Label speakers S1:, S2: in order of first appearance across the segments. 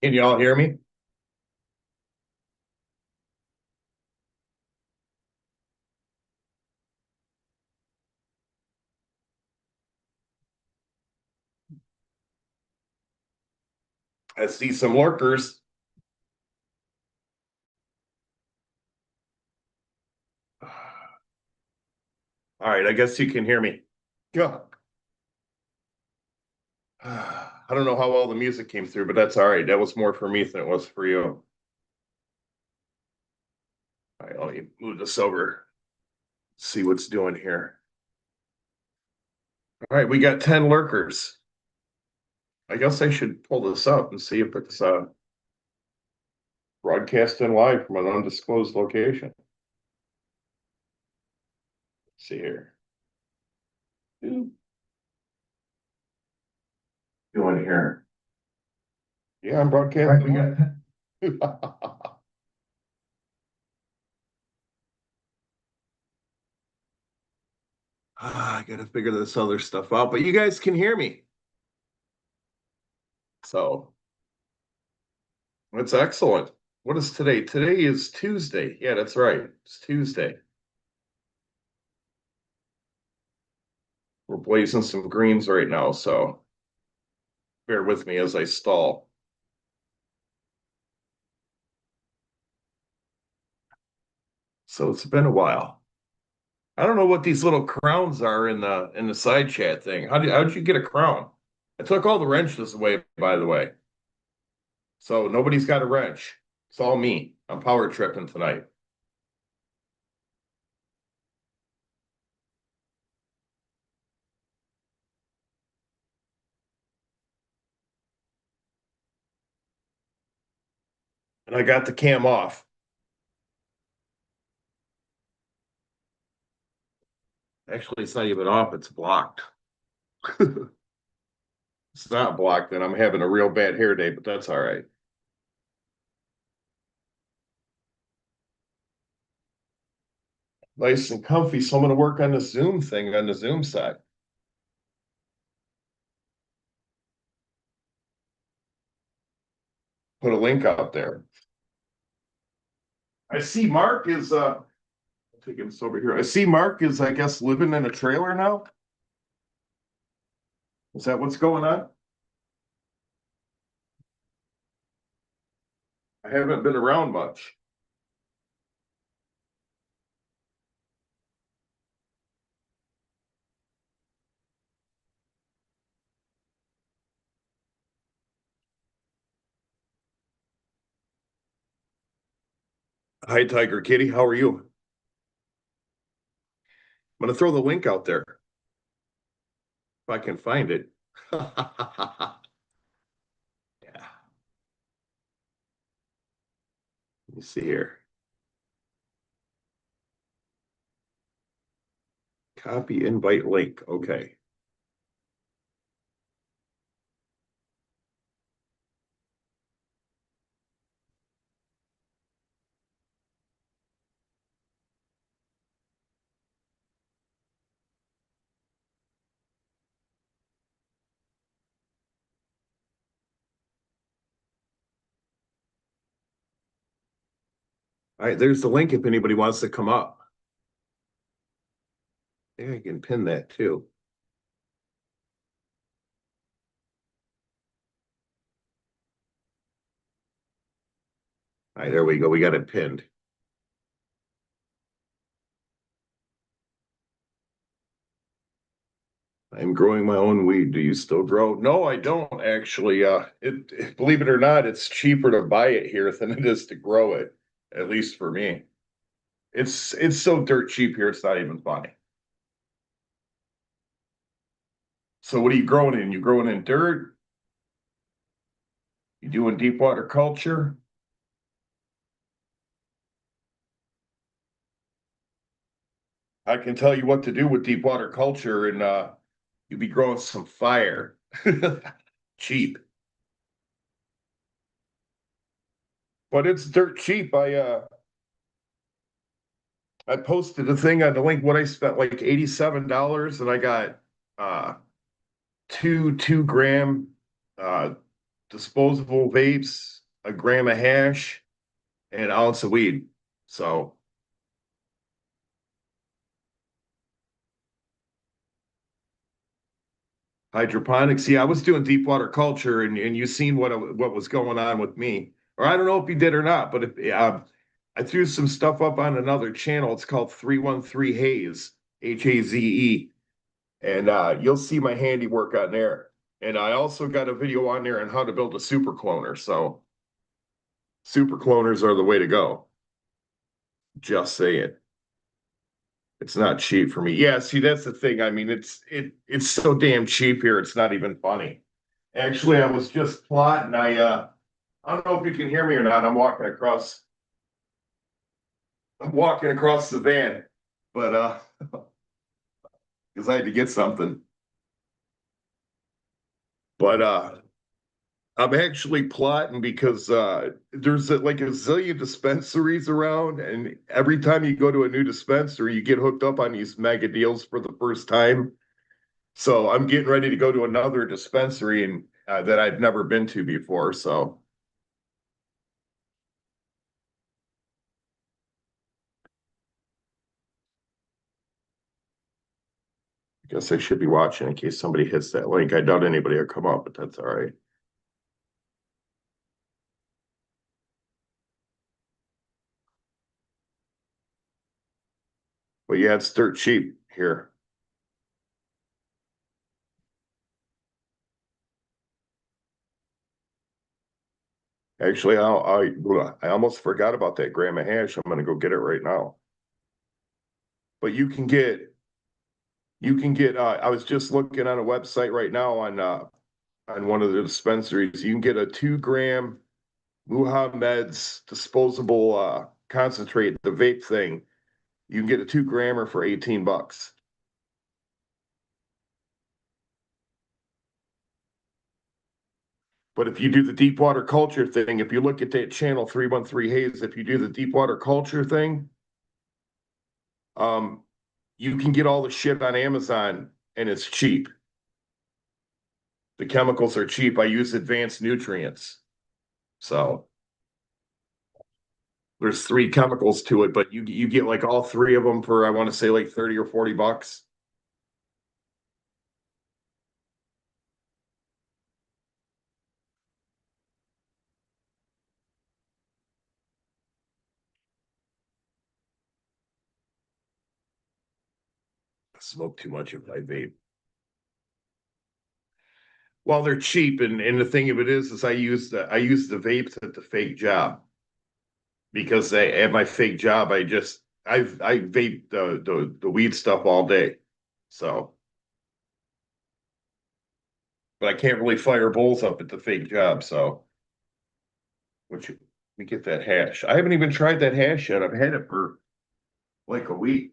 S1: Can you all hear me? I see some lurkers. All right, I guess you can hear me. Yeah. I don't know how well the music came through, but that's all right. That was more for me than it was for you. All right, let me move this over. See what's doing here. All right, we got 10 lurkers. I guess I should pull this up and see if it's broadcasting live from an undisclosed location. Let's see here. Doing here. Yeah, I'm broadcasting. Right, we got I gotta figure this other stuff out, but you guys can hear me. So that's excellent. What is today? Today is Tuesday. Yeah, that's right. It's Tuesday. We're blazing some greens right now, so bear with me as I stall. So it's been a while. I don't know what these little crowns are in the side chat thing. How'd you get a crown? I took all the wrenches away, by the way. So nobody's got a wrench. It's all me. I'm power tripping tonight. And I got the cam off. Actually, it's not even off, it's blocked. It's not blocked, then I'm having a real bad hair day, but that's all right. Nice and comfy. So I'm going to work on the Zoom thing on the Zoom side. Put a link out there. I see Mark is I'll take this over here. I see Mark is, I guess, living in a trailer now. Is that what's going on? I haven't been around much. Hi, Tiger Kitty. How are you? I'm going to throw the link out there if I can find it. Yeah. Let me see here. Copy invite link. Okay. All right, there's the link if anybody wants to come up. Yeah, I can pin that too. All right, there we go. We got it pinned. I'm growing my own weed. Do you still grow? No, I don't actually. Believe it or not, it's cheaper to buy it here than it is to grow it, at least for me. It's so dirt cheap here, it's not even funny. So what are you growing in? You growing in dirt? You doing deep water culture? I can tell you what to do with deep water culture, and you'll be growing some fire. Cheap. But it's dirt cheap. I posted a thing on the link what I spent like $87 and I got uh two gram uh disposable vapes, a gram of hash, and an ounce of weed. So hydroponics, yeah, I was doing deep water culture, and you seen what was going on with me, or I don't know if you did or not, but if I threw some stuff up on another channel. It's called 313 Haze, Haze, and you'll see my handiwork on there. And I also got a video on there on how to build a super cloner. So super cloners are the way to go. Just saying. It's not cheap for me. Yeah, see, that's the thing. I mean, it's so damn cheap here. It's not even funny. Actually, I was just plotting. I don't know if you can hear me or not. I'm walking across the van, but because I had to get something. But I'm actually plotting because there's like a zillion dispensaries around, and every time you go to a new dispensary, you get hooked up on these mega deals for the first time. So I'm getting ready to go to another dispensary and that I've never been to before. So I guess I should be watching in case somebody hits that link. I doubt anybody will come up, but that's all right. But yeah, it's dirt cheap here. Actually, I almost forgot about that gram of hash. I'm going to go get it right now. But you can get. I was just looking on a website right now on one of the dispensaries. You can get a 2 gram Muhammad's disposable concentrate, the vape thing. You can get a 2 grammer for $18. But if you do the deep water culture thing, if you look at that channel 313 Haze, if you do the deep water culture thing, um, you can get all the shit on Amazon and it's cheap. The chemicals are cheap. I use advanced nutrients. So there's 3 chemicals to it, but you get like all 3 of them for I want to say like 30 or $40. smoke too much if I vape. Well, they're cheap, and the thing of it is I use the vapes at the fake job because at my fake job I vape the weed stuff all day. So, but I can't really fire bowls up at the fake job. So, which let me get that hash. I haven't even tried that hash yet. I've had it for like a week.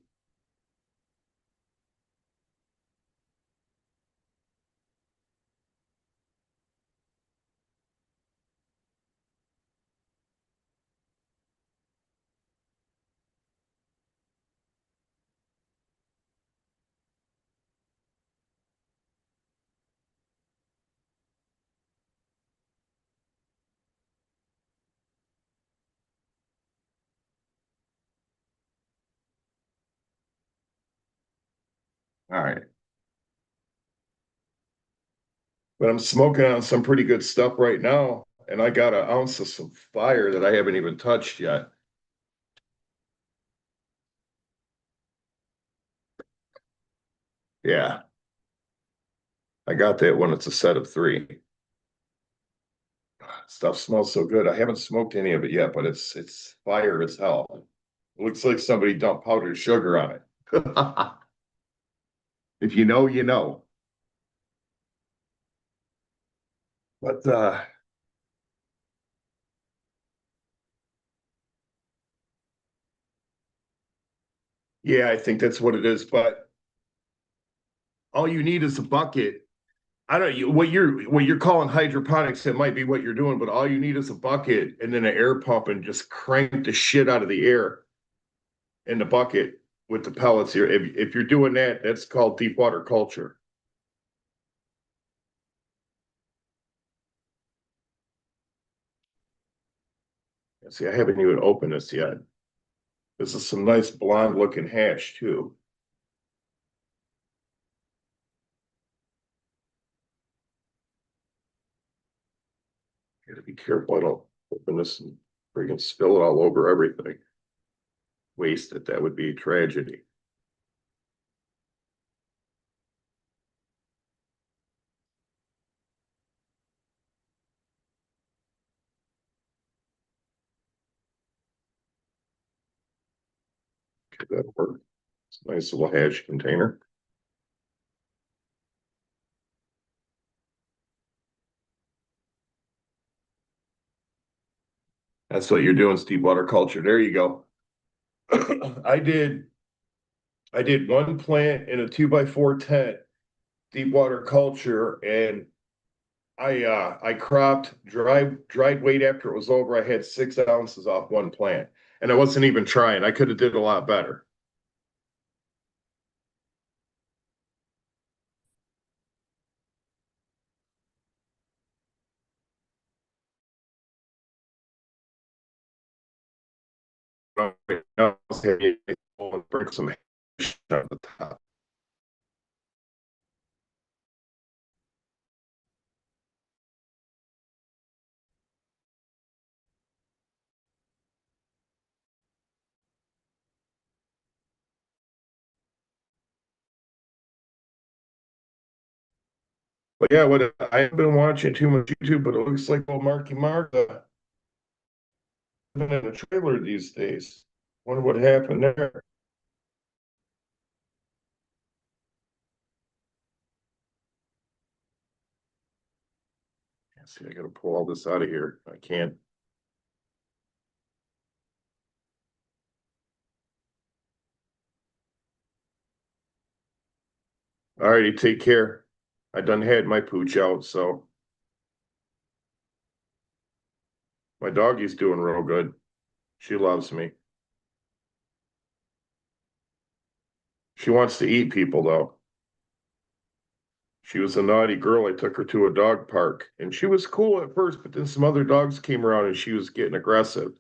S1: All right. But I'm smoking on some pretty good stuff right now, and I got an ounce of some fire that I haven't even touched yet. Yeah, I got that one. It's a set of three. Stuff smells so good. I haven't smoked any of it yet, but it's fire as hell. It looks like somebody dumped powdered sugar on it. If you know, you know. But yeah, I think that's what it is. But all you need is a bucket. I don't what you're calling hydroponics, it might be what you're doing, but all you need is a bucket and then an air pump and just crank the shit out of the air in the bucket with the pellets here. If you're doing that, that's called deep water culture. See, I haven't even opened this yet. This is some nice blonde looking hash too. Gotta be careful I don't open this and freaking spill it all over everything. Waste it. That would be a tragedy. Could that work? It's a nice little hash container. That's what you're doing, Steve Water Culture. There you go. I did one plant in a 2x4 tent, deep water culture, and I cropped dried weight after it was over. I had 6 ounces off one plant. And I wasn't even trying. I could have did a lot better. Bring some at the top. But yeah, what I haven't been watching too much YouTube, but it looks like old Marky Mark living in a trailer these days. Wonder what happened there. See, I gotta pull all this out of here. I can't. All righty, take care. I done had my pooch out, so my doggy's doing real good. She loves me. She wants to eat people though. She was a naughty girl. I took her to a dog park and she was cool at first, but then some other dogs came around and she was getting aggressive.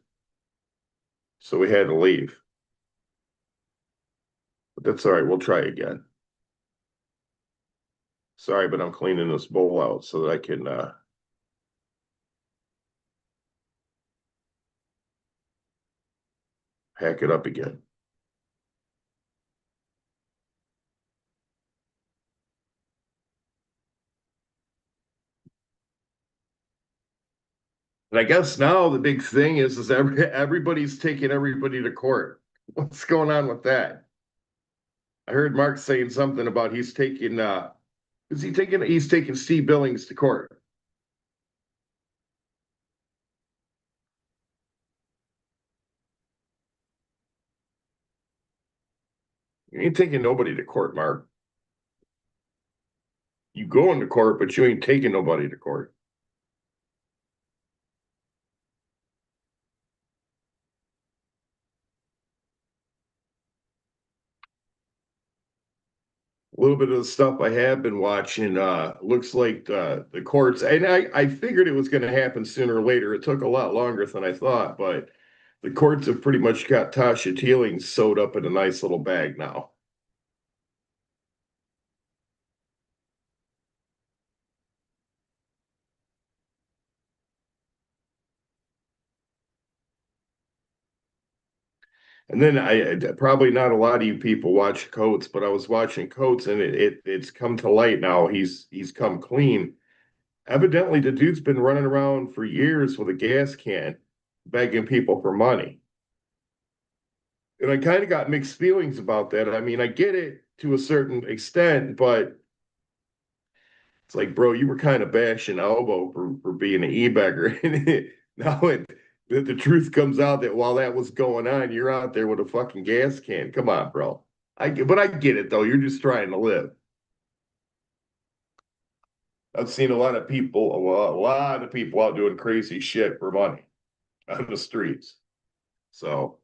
S1: So we had to leave. But that's all right. We'll try again. Sorry, but I'm cleaning this bowl out so that I can pack it up again. And I guess now the big thing is everybody's taking everybody to court. What's going on with that? I heard Mark saying something about he's taking is he taking he's taking Steve Billings to court. You ain't taking nobody to court, Mark. You going to court, but you ain't taking nobody to court. A little bit of the stuff I have been watching looks like the courts, and I figured it was going to happen sooner or later. It took a lot longer than I thought, but the courts have pretty much got Tasha Teeling sewed up in a nice little bag now. And then probably not a lot of you people watch Coates, but I was watching Coates, and it's come to light now. He's come clean. Evidently, the dude's been running around for years with a gas can, begging people for money. And I kind of got mixed feelings about that. I mean, I get it to a certain extent, but it's like, bro, you were kind of bashing Elbow for being an e-bagger. And now the truth comes out that while that was going on, you're out there with a fucking gas can. Come on, bro. But I get it though. You're just trying to live. I've seen a lot of people out doing crazy shit for money on the streets. So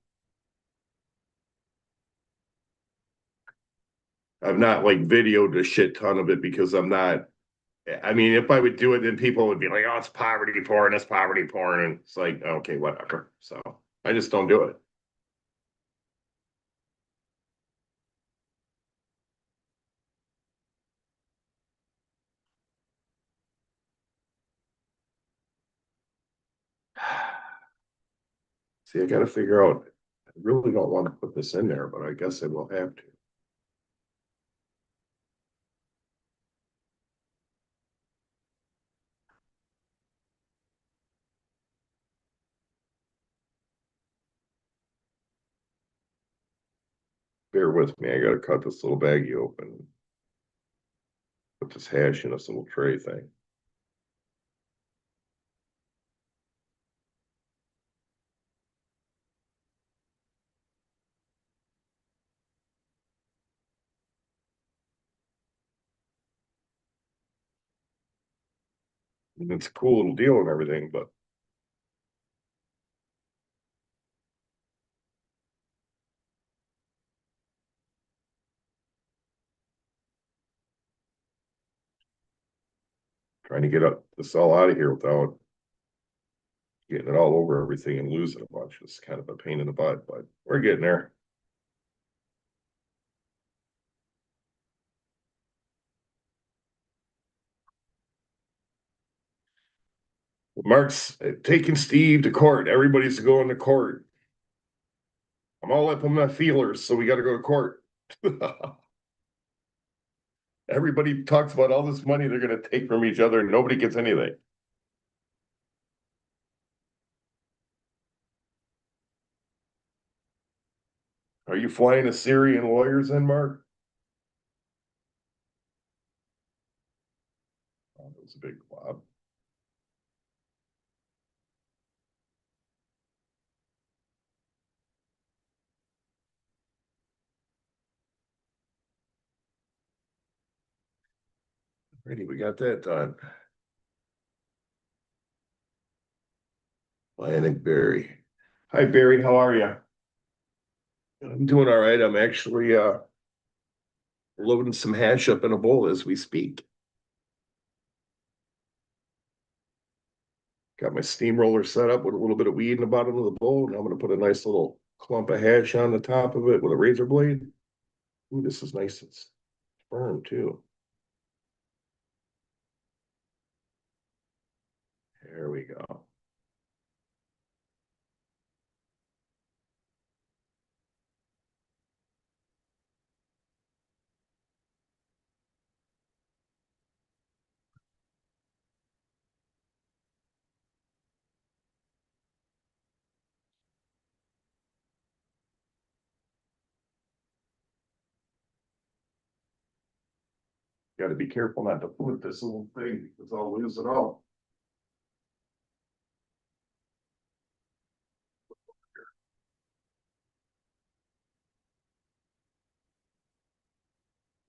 S1: I've not like videoed a shit ton of it because I'm not. I mean, if I would do it, then people would be like, "Oh, it's poverty porn. It's poverty porn," and it's like, okay, whatever. So I just don't do it. See, I got to figure out. I really don't want to put this in there, but I guess I will have to. Bear with me. I got to cut this little baggie open and put this hash in this little tray thing. And it's a cool little deal and everything, but trying to get this all out of here without getting it all over everything and losing a bunch is kind of a pain in the butt, but we're getting there. Mark's taking Steve to court. Everybody's going to court. I'm all up on my feelers, so we got to go to court. Everybody talks about all this money they're going to take from each other, and nobody gets anything. Are you flying Assyrian lawyers in, Mark? Oh, that was a big blob. Ready, we got that done. Atlantic Barry. Hi, Barry. How are you? I'm doing all right. I'm actually loading some hash up in a bowl as we speak. Got my steamroller set up with a little bit of weed in the bottom of the bowl. Now I'm going to put a nice little clump of hash on the top of it with a razor blade. Ooh, this is nice and firm too. There we go. Got to be careful not to put this little thing because I'll lose it all.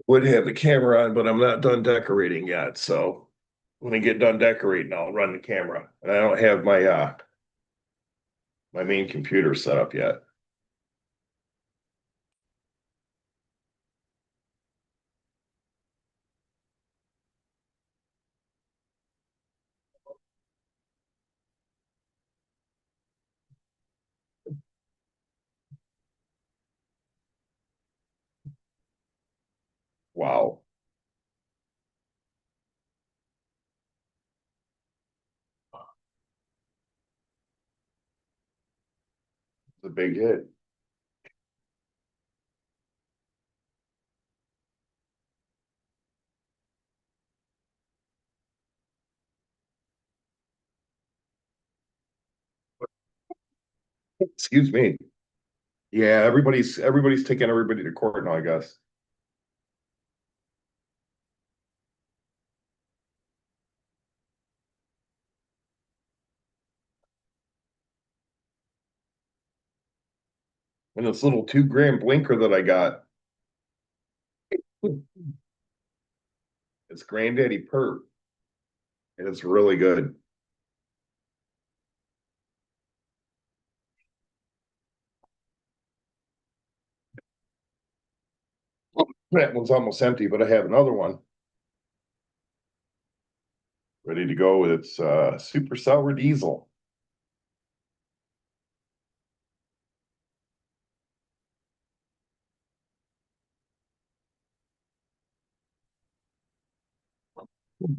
S1: Would have the camera on, but I'm not done decorating yet. So when I get done decorating, I'll run the camera. And I don't have my main computer set up yet. Wow, it's a big hit. Excuse me. Yeah, everybody's taking everybody to court now, I guess. And this little 2 gram blinker that I got, it's Granddaddy Perp, and it's really good. That one's almost empty, but I have another one ready to go. It's super sour diesel.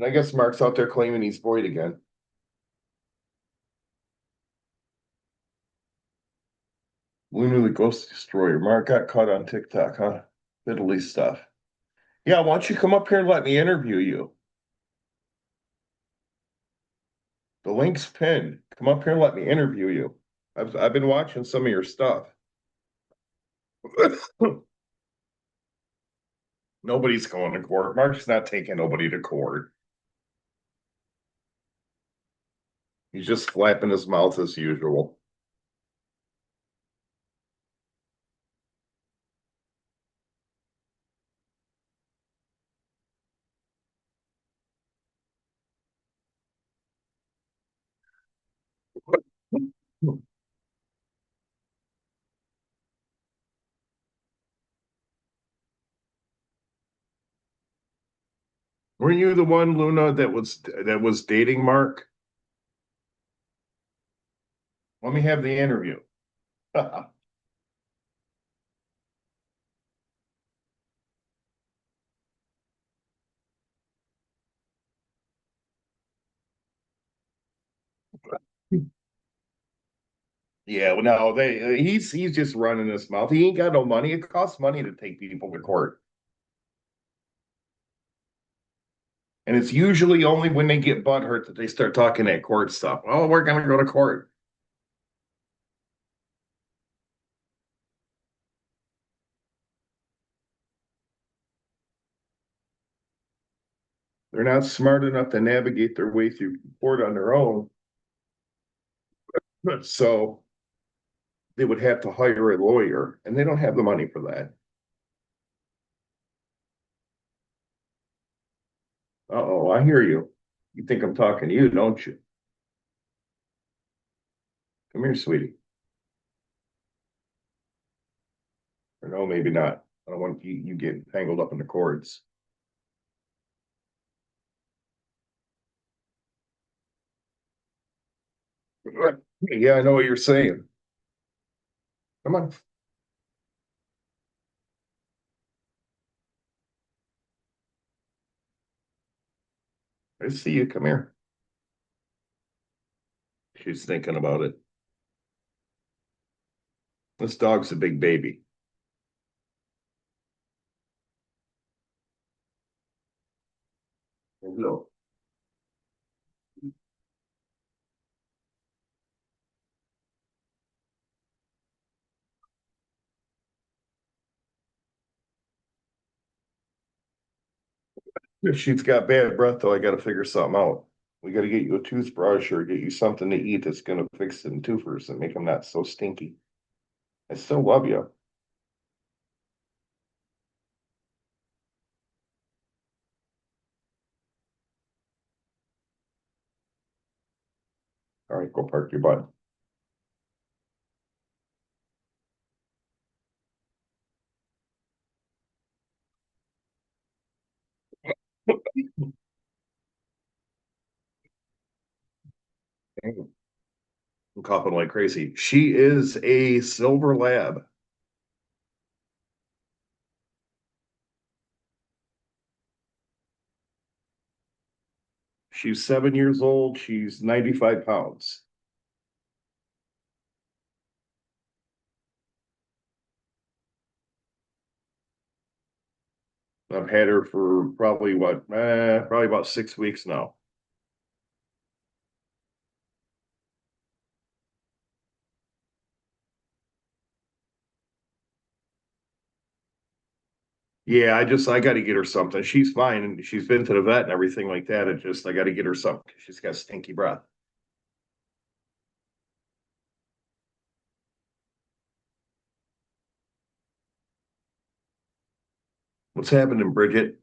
S1: I guess Mark's out there claiming he's Boyd again. Lunar the Ghost Destroyer. Mark got caught on TikTok, huh? Fiddly stuff. Yeah, why don't you come up here and let me interview you? The link's pinned. Come up here and let me interview you. I've been watching some of your stuff. Nobody's going to court. Mark's not taking nobody to court. He's just flapping his mouth as usual. Weren't you the one, Luna, that was dating Mark? Let me have the interview. Yeah, well, no, he's just running his mouth. He ain't got no money. It costs money to take people to court, and it's usually only when they get butthurt that they start talking that court stuff. Oh, we're gonna go to court. They're not smart enough to navigate their way through court on their own, so they would have to hire a lawyer, and they don't have the money for that. Uh-oh, I hear you. You think I'm talking to you, don't you? Come here, sweetie. Or no, maybe not. I don't want you getting tangled up in the cords. Yeah, I know what you're saying. Come on. I see you. Come here. She's thinking about it. This dog's a big baby. Hello. If she's got bad breath, though, I got to figure something out. We got to get you a toothbrush or get you something to eat that's going to fix them twofers and make them not so stinky. I still love you. All right, go park your butt. I'm coughing like crazy. She is a silver lab. She's 7 years old. She's 95 pounds. I've had her for probably probably about 6 weeks now. Yeah, I got to get her something. She's fine and she's been to the vet and everything like that. I got to get her something 'cause she's got stinky breath. What's happening, Bridget?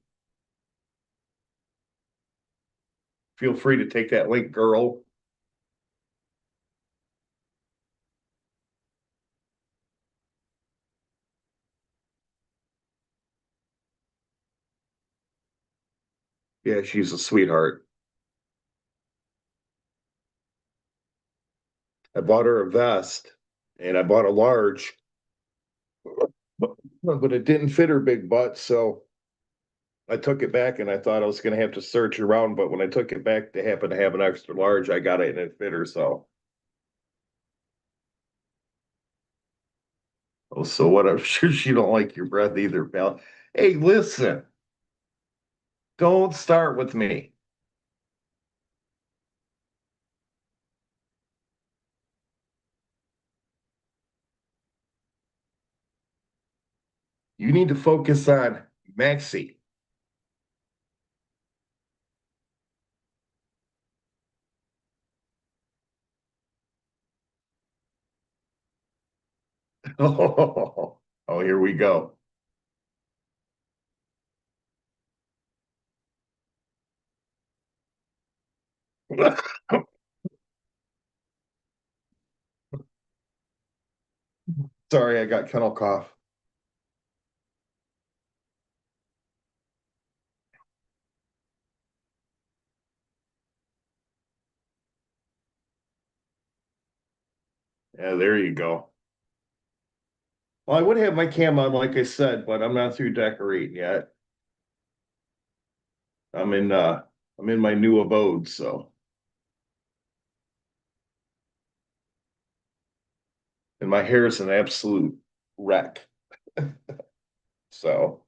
S1: Feel free to take that link, girl. Yeah, she's a sweetheart. I bought her a vest and I bought a large, but it didn't fit her big butt. So I took it back and I thought I was going to have to search around. But when I took it back, they happened to have an extra large. I got it and it fit her. So, oh, so what? I'm sure she don't like your breath either, pal. Hey, listen, don't start with me. You need to focus on Maxie. Oh, here we go. Sorry, I got kennel cough. Yeah, there you go. Well, I would have my cam on, like I said, but I'm not through decorating yet. I'm in uh I'm in my new abode, so and my hair is an absolute wreck. So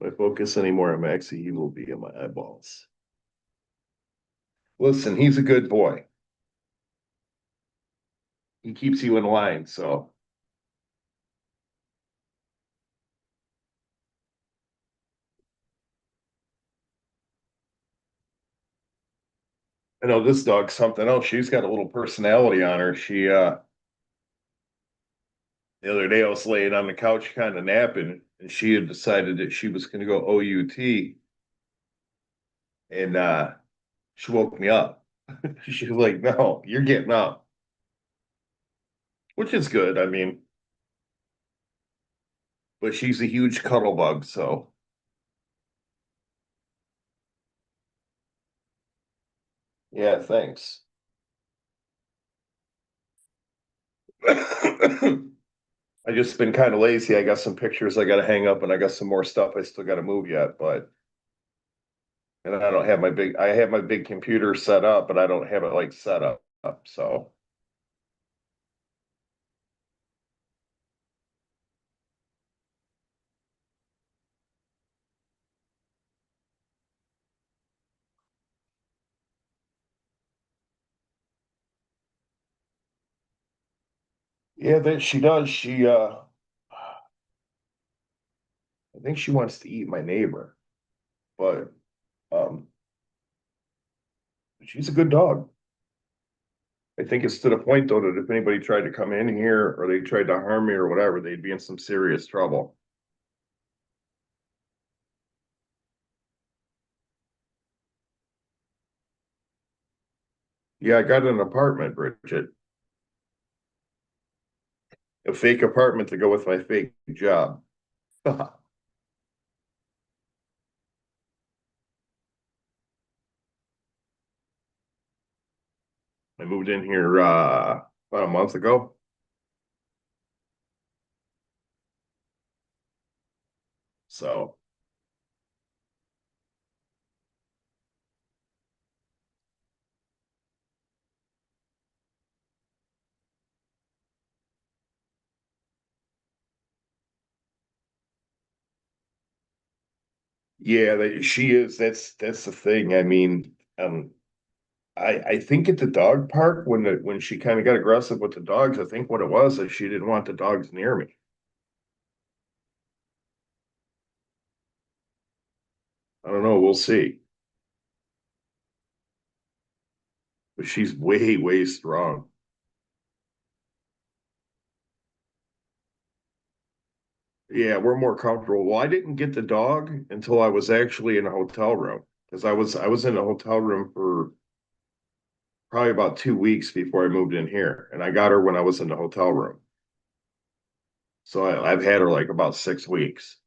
S1: if I focus anymore on Maxie, he will be in my eyeballs. Listen, he's a good boy. He keeps you in line, so I know this dog's something else. She's got a little personality on her. She the other day I was laying on the couch kind of napping, and she had decided that she was gonna go OUT and she woke me up. She was like, "No, you're getting up," which is good. I mean, but she's a huge cuddle bug, so yeah, thanks. I just been kind of lazy. I got some pictures I got to hang up, and I got some more stuff I still got to move yet. But and I don't have my big. I have my big computer set up, but I don't have it like set up. So Yeah, that she does. I think she wants to eat my neighbor, but um, she's a good dog. I think it's to the point though that if anybody tried to come in here or they tried to harm me or whatever, they'd be in some serious trouble. Yeah, I got an apartment, Bridget, a fake apartment to go with my fake job. I moved in here about a month ago. So yeah, she is. That's the thing. I mean, I think at the dog park when she kind of got aggressive with the dogs, I think what it was is she didn't want the dogs near me. I don't know. We'll see. But she's way strong. Yeah, we're more comfortable. Well, I didn't get the dog until I was actually in a hotel room because I was in a hotel room for probably about 2 weeks before I moved in here, and I got her when I was in the hotel room. So I've had her like about 6 weeks.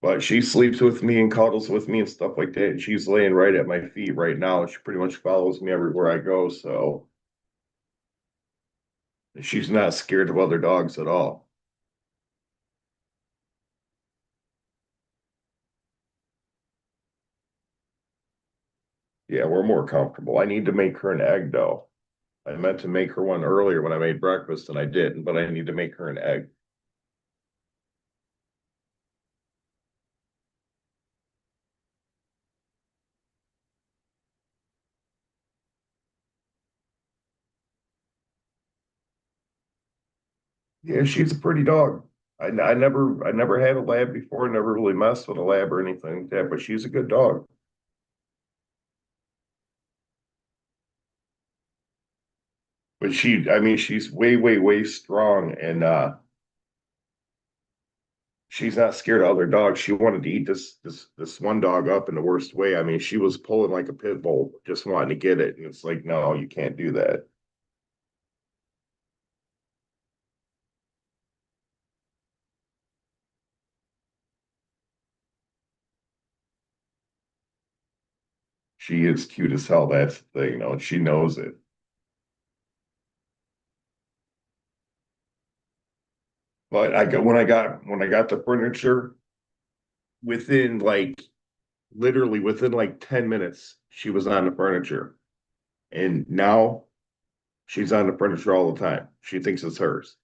S1: But she sleeps with me and cuddles with me and stuff like that. And she's laying right at my feet right now. She pretty much follows me everywhere I go. So she's not scared of other dogs at all. Yeah, we're more comfortable. I need to make her an egg though. I meant to make her one earlier when I made breakfast and I didn't, but I need to make her an egg. Yeah, she's a pretty dog. I never had a lab before, never really messed with a lab or anything like that, but she's a good dog. But I mean, she's way strong and she's not scared of other dogs. She wanted to eat this one dog up in the worst way. I mean, she was pulling like a pit bull, just wanting to get it. And it's like, no, you can't do that. She is cute as hell. That's the thing, and she knows it. But when I got the furniture, within like literally within like 10 minutes, she was on the furniture. And now she's on the furniture all the time. She thinks it's hers.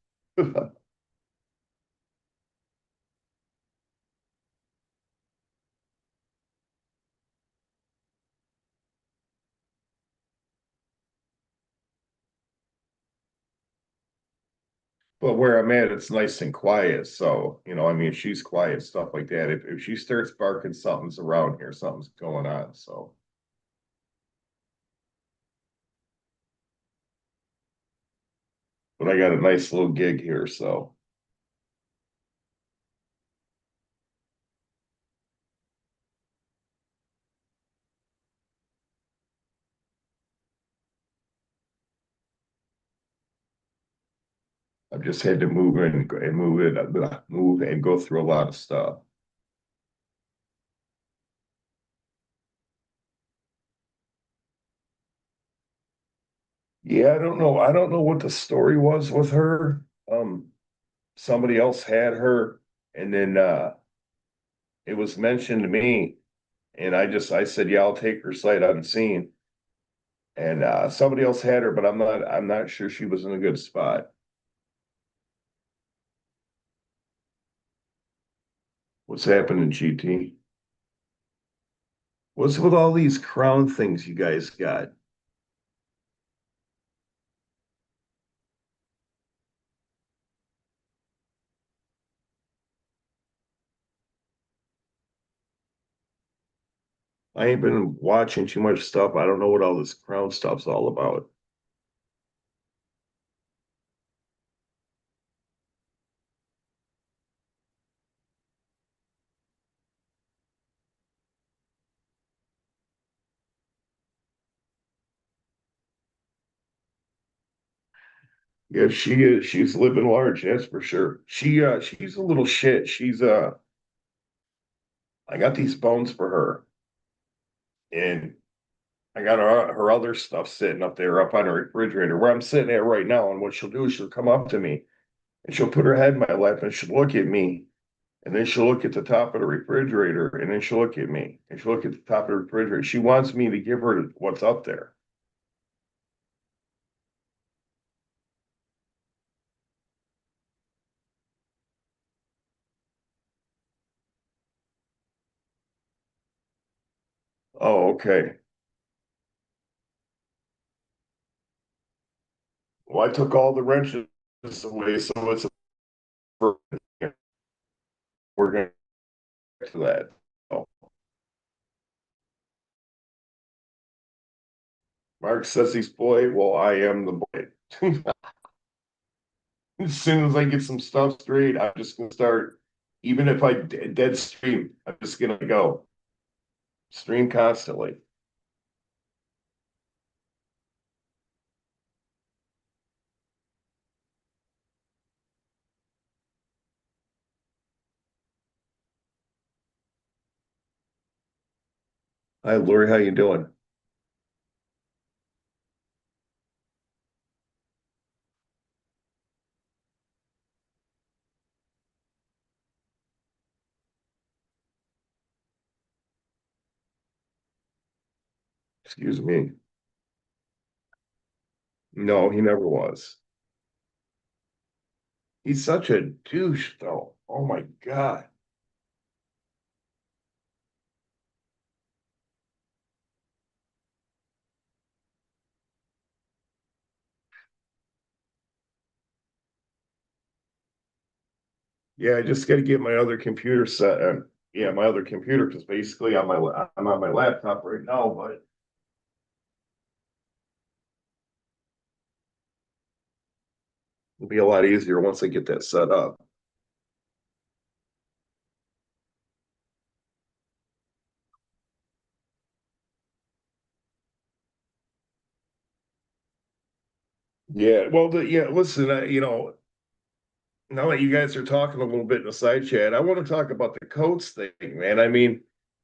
S1: But where I'm at, it's nice and quiet. So, I mean, she's quiet, stuff like that. If she starts barking, something's around here, something's going on. So, but I got a nice little gig here. So I've just had to move and go through a lot of stuff. Yeah, I don't know. I don't know what the story was with her. Somebody else had her, and then it was mentioned to me, and I said, yeah, I'll take her sight unseen. And somebody else had her, but I'm not sure she was in a good spot. What's happening, GT? What's with all these crown things you guys got? I ain't been watching too much stuff. I don't know what all this crown stuff's all about. Yeah, she is. She's living large, that's for sure. She's a little shit. I got these bones for her, and I got her other stuff sitting up there up on the refrigerator where I'm sitting at right now. And what she'll do is she'll come up to me and she'll put her head in my lap and she'll look at me. And then she'll look at the top of the refrigerator and then she'll look at me and she'll look at the top of the refrigerator. She wants me to give her what's up there. Oh, okay. Well, I took all the wrenches away, so we're going to that. Oh, Mark says he's boy. Well, I am the boy. As soon as I get some stuff straight, I'm just gonna start. Even if I dead stream, I'm just gonna go stream constantly. Hi, Lori, how you doing? Excuse me. No, he never was. He's such a douche, though. Oh my God. Yeah, I just got to get my other computer set. Yeah, my other computer because basically I'm on my laptop right now, but it'll be a lot easier once I get that set up. Yeah, well, yeah. Listen, now that you guys are talking a little bit in the side chat, I want to talk about the coats thing, man. I mean,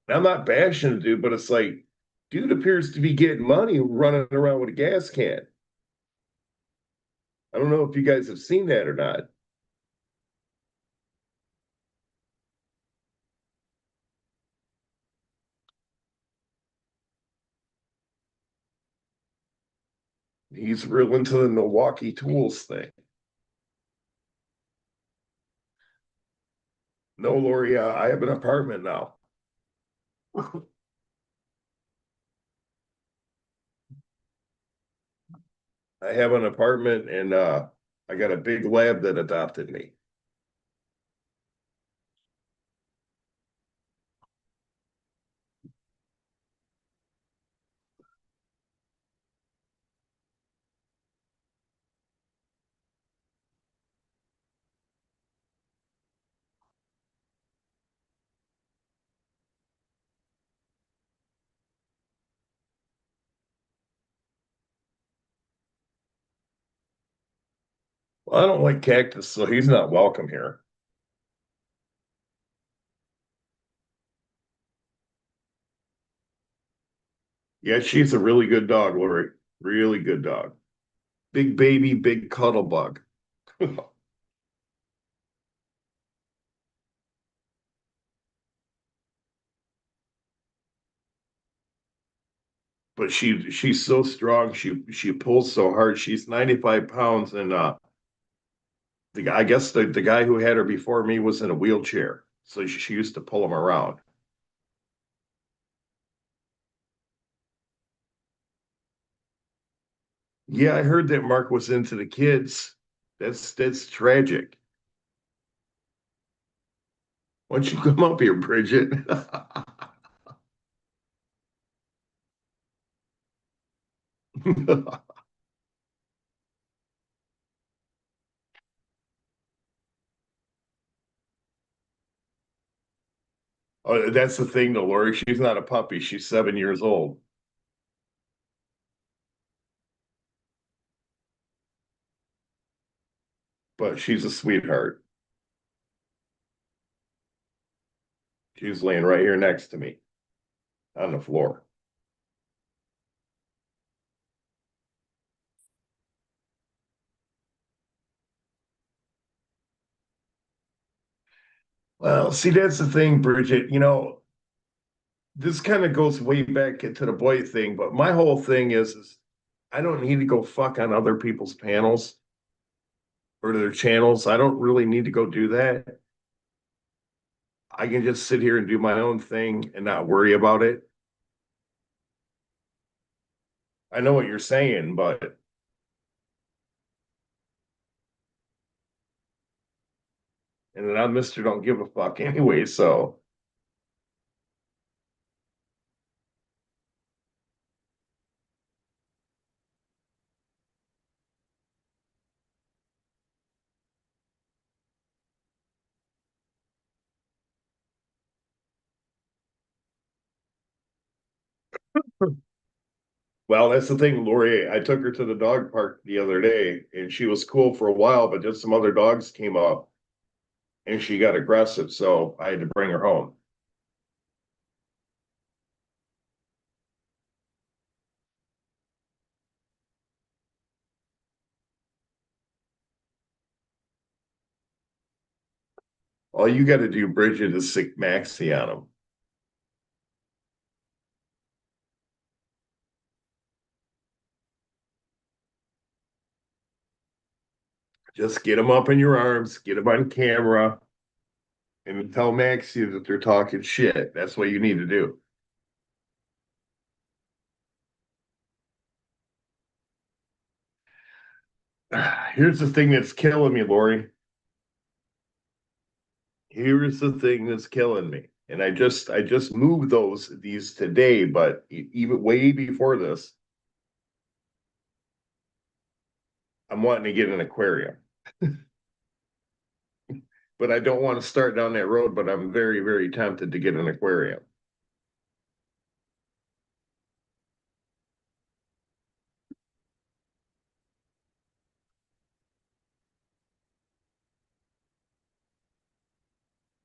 S1: I'm not bashing the dude, but it's like, dude appears to be getting money running around with a gas can. I don't know if you guys have seen that or not. He's real into the Milwaukee Tools thing. No, Lori, I have an apartment now. I have an apartment and I got a big lab that adopted me. Well, I don't like cactus, so he's not welcome here. Yeah, she's a really good dog, Lori. Really good dog. Big baby, big cuddle bug. But she's so strong. She pulls so hard. She's 95 pounds, and the guy, I guess the guy who had her before me was in a wheelchair, so she used to pull him around. Yeah, I heard that Mark was into the kids. That's tragic. Why don't you come up here, Bridget? Oh, that's the thing though, Lori. She's not a puppy. She's 7 years old, but she's a sweetheart. She's laying right here next to me on the floor. Well, see, that's the thing, Bridget. This kind of goes way back into the boy thing, but my whole thing is I don't need to go fuck on other people's panels or their channels. I don't really need to go do that. I can just sit here and do my own thing and not worry about it. I know what you're saying, but and then I'm Mr. Don't Give a Fuck anyway, so well, that's the thing, Lori. I took her to the dog park the other day and she was cool for a while, but just some other dogs came up and she got aggressive, so I had to bring her home. All you got to do, Bridget, is sick Maxie on them. Just get them up in your arms, get them on camera, and tell Maxie that they're talking shit. That's what you need to do. Here's the thing that's killing me, Lori. Here's the thing that's killing me. And I just moved these today, but even way before this, I'm wanting to get an aquarium. But I don't want to start down that road, but I'm very, very tempted to get an aquarium.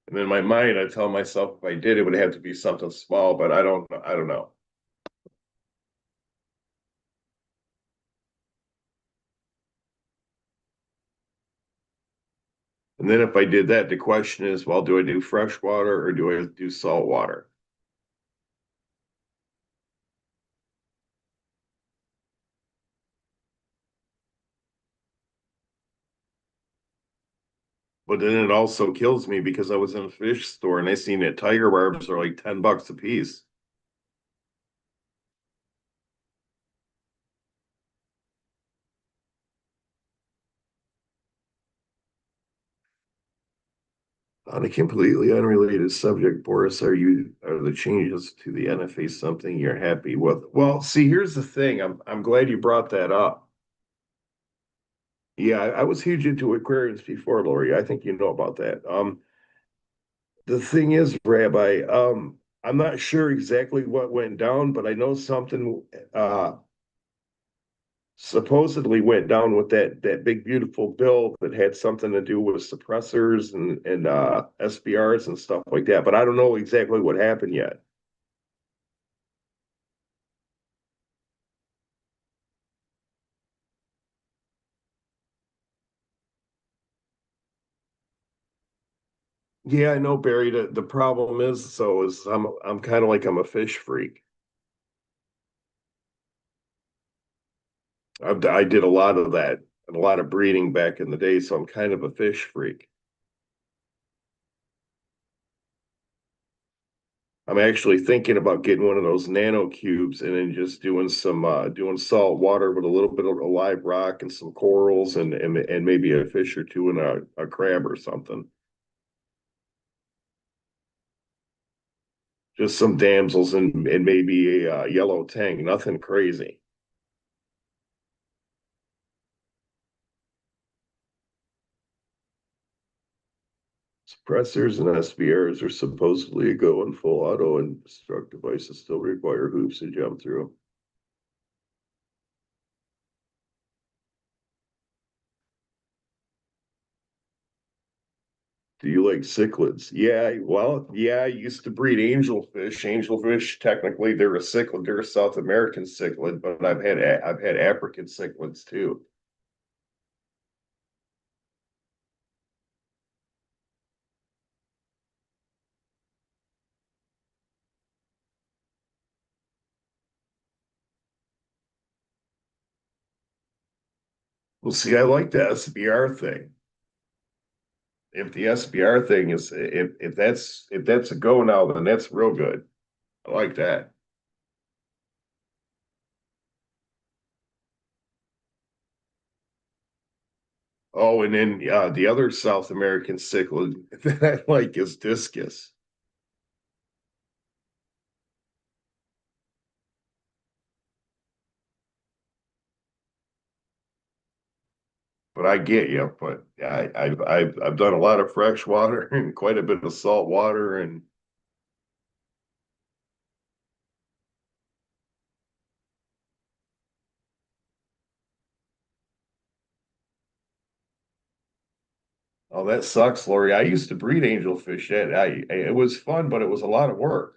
S1: And in my mind, I tell myself if I did, it would have to be something small, but I don't know. And then if I did that, the question is, well, do I do fresh water or do I do salt water? But then it also kills me because I was in a fish store and I seen that tiger barbs are like $10 a piece. On a completely unrelated subject, Boris, are the changes to the NFA something you're happy with? Well, see, here's the thing. I'm glad you brought that up. Yeah, I was huge into aquariums before, Lori. I think you know about that. The thing is, Rabbi, I'm not sure exactly what went down, but I know something supposedly went down with that big beautiful bill that had something to do with suppressors and SBRs and stuff like that. But I don't know exactly what happened yet. Yeah, I know, Barry. The problem is, so is I'm kind of like I'm a fish freak. I did a lot of that and a lot of breeding back in the day, so I'm kind of a fish freak. I'm actually thinking about getting one of those nano cubes and then just doing salt water with a little bit of a live rock and some corals and maybe a fish or two and a crab or something. Just some damsels and maybe a yellow tang, nothing crazy. Suppressors and SBRs are supposedly a go in full auto, and struct devices still require hoops to jump through. Do you like cichlids? Yeah, well, yeah, I used to breed angelfish. Angelfish, technically, they're a cichlid. They're a South American cichlid, but I've had African cichlids too. Well, see, I like the SBR thing. If the SBR thing is if that's a go now, then that's real good. I like that. Oh, and then the other South American cichlid that I like is discus. But I get you. But I've done a lot of fresh water and quite a bit of salt water, and oh, that sucks, Lori. I used to breed angelfish. It was fun, but it was a lot of work.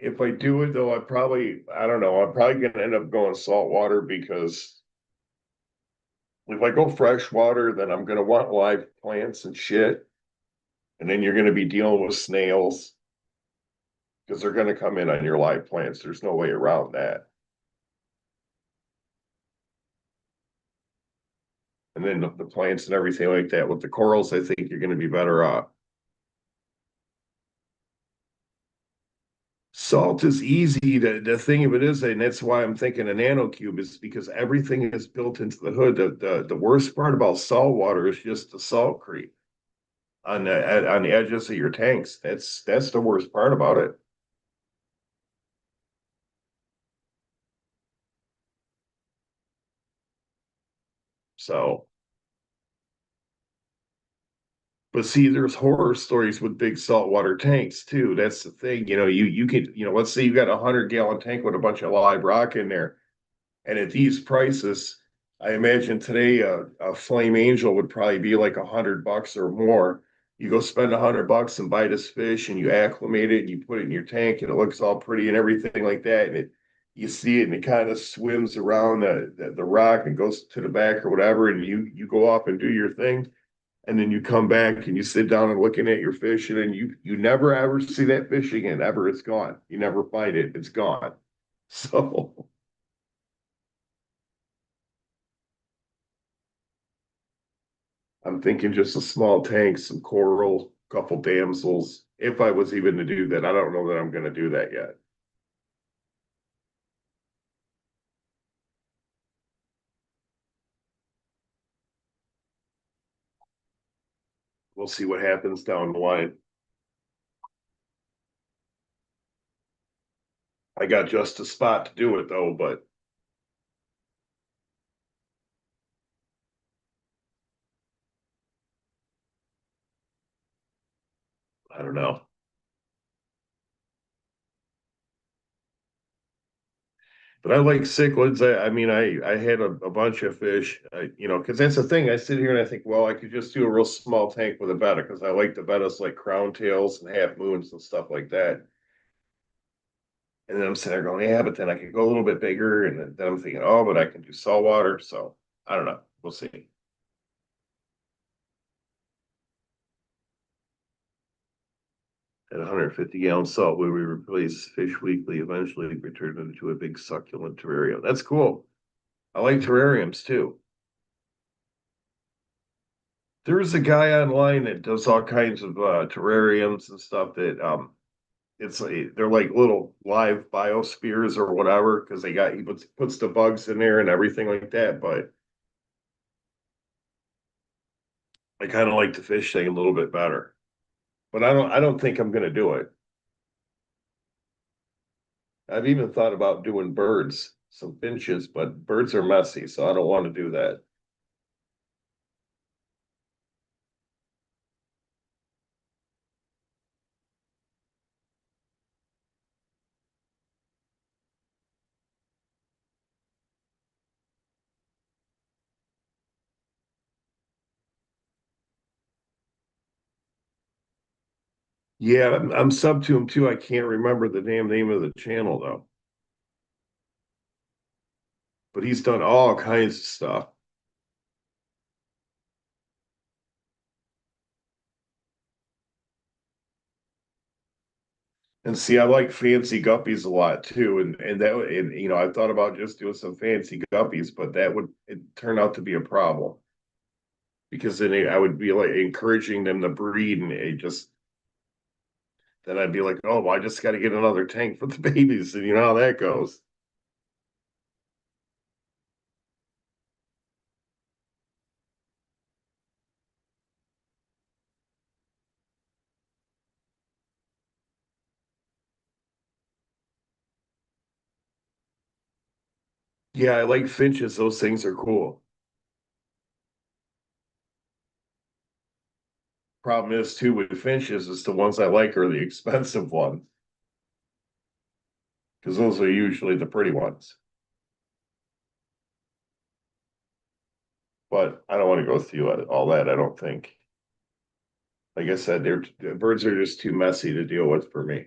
S1: If I do it though, I don't know. I'm probably gonna end up going salt water because if I go fresh water, then I'm gonna want live plants and shit, and then you're gonna be dealing with snails because they're gonna come in on your live plants. There's no way around that. And then the plants and everything like that with the corals, I think you're gonna be better off. Salt is easy. The thing of it is, and that's why I'm thinking a nanocube is because everything is built into the hood. The worst part about salt water is just the salt creep on the edges of your tanks. That's the worst part about it. So, but see, there's horror stories with big saltwater tanks too. That's the thing. You could, let's say you got a 100-gallon tank with a bunch of live rock in there. And at these prices, I imagine today a flame angel would probably be like $100 or more. You go spend $100 and buy this fish and you acclimate it and you put it in your tank and it looks all pretty and everything like that. And you see it and it kind of swims around the rock and goes to the back or whatever. And you go off and do your thing. And then you come back and you sit down and looking at your fish and then you never ever see that fish again. Ever. It's gone. You never find it. It's gone. So I'm thinking just a small tank, some coral, couple damsels. If I was even to do that, I don't know that I'm going to do that yet. We'll see what happens down the line. I got just a spot to do it though, but I don't know. But I like cichlids. I mean, I had a bunch of fish, because that's the thing. I sit here and I think, well, I could just do a real small tank with a betta because I like the bettas like crown tails and half moons and stuff like that. And then I'm sitting there going, yeah, but then I could go a little bit bigger. And then I'm thinking, oh, but I can do saltwater. So I don't know. We'll see. At 150-gallon salt, where we replace fish weekly, eventually we turn it into a big succulent terrarium. That's cool. I like terrariums too. There's a guy online that does all kinds of terrariums and stuff that it's like they're like little live biospheres or whatever because he puts the bugs in there and everything like that. But I kind of like the fish thing a little bit better. But I don't think I'm gonna do it. I've even thought about doing birds, some finches, but birds are messy, so I don't want to do that. Yeah, I'm sub to him too. I can't remember the damn name of the channel though. But he's done all kinds of stuff. And see, I like fancy guppies a lot too. And I thought about just doing some fancy guppies, but that would it turn out to be a problem because then I would be like encouraging them to breed, and it just then I'd be like, oh, well, I just got to get another tank for the babies, and you know how that goes. Yeah, I like finches. Those things are cool. Problem is too with finches is the ones I like are the expensive ones because those are usually the pretty ones. But I don't want to go through all that. I don't think. Like I said, the birds are just too messy to deal with for me.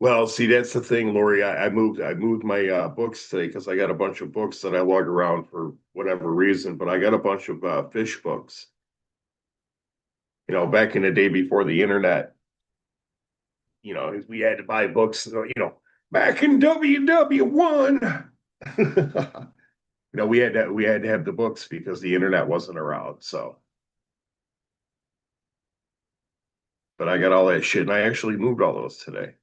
S1: Well, see, that's the thing, Lori. I moved my books today because I got a bunch of books that I lug around for whatever reason. But I got a bunch of fish books. Back in the day before the internet, we had to buy books. Back in WW1, we had to have the books because the internet wasn't around. So, but I got all that shit, and I actually moved all those today.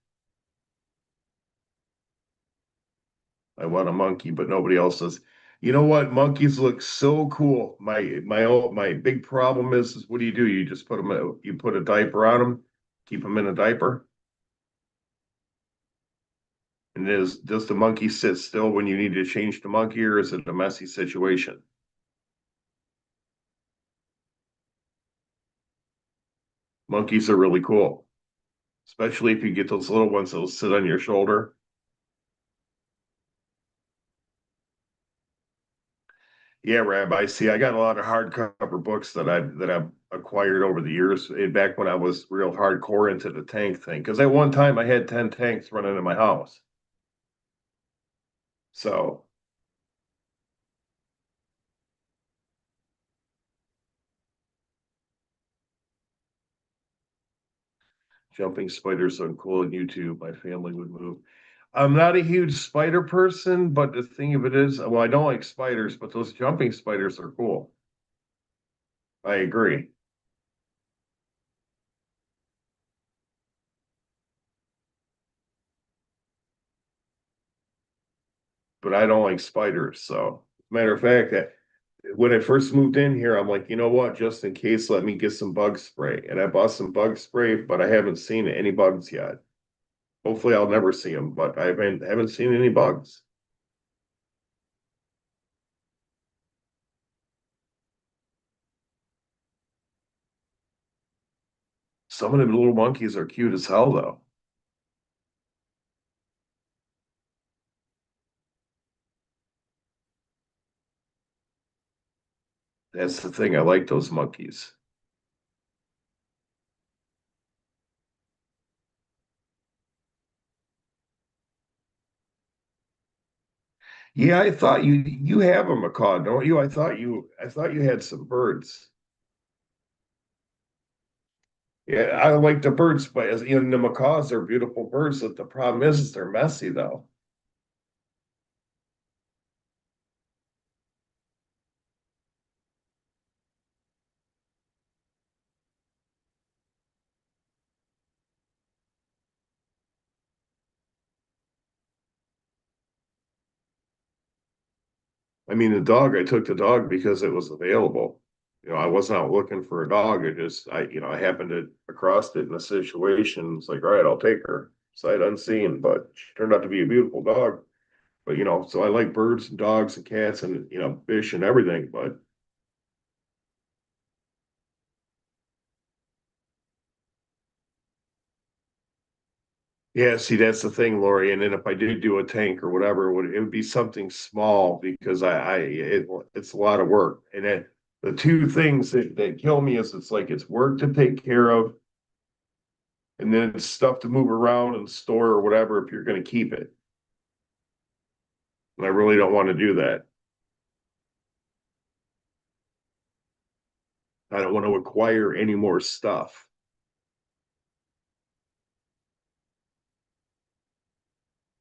S1: I want a monkey, but nobody else does. You know what? Monkeys look so cool. My big problem is what do? You just you put a diaper on them, keep them in a diaper, and does the monkey sit still when you need to change the monkey, or is it a messy situation? Monkeys are really cool, especially if you get those little ones that'll sit on your shoulder. Yeah, Rabbi. See, I got a lot of hardcover books that I've acquired over the years. Back when I was real hardcore into the tank thing, because at one time I had 10 tanks running in my house. So jumping spiders on cool on YouTube. My family would move. I'm not a huge spider person, but the thing of it is, well, I don't like spiders, but those jumping spiders are cool. I agree, but I don't like spiders. So, matter of fact, that when I first moved in here, I'm like, you know what? Just in case, let me get some bug spray. And I bought some bug spray, but I haven't seen any bugs yet. Hopefully, I'll never see them, but I haven't seen any bugs. Some of them little monkeys are cute as hell, though. That's the thing. I like those monkeys. Yeah, I thought you have a macaw, don't you? I thought you had some birds. Yeah, I like the birds, but as you know, the macaws are beautiful birds. But the problem is they're messy though. I mean, I took the dog because it was available. You know, I wasn't out looking for a dog. I happened to across it in a situation. It's like, all right, I'll take her sight unseen, but she turned out to be a beautiful dog. But, so I like birds and dogs and cats and, fish and everything. But yeah, see, that's the thing, Lori. And then if I did do a tank or whatever, it would be something small because it's a lot of work. And then the two things that kill me is it's like it's work to take care of, and then it's stuff to move around and store or whatever if you're going to keep it. And I really don't want to do that. I don't want to acquire any more stuff.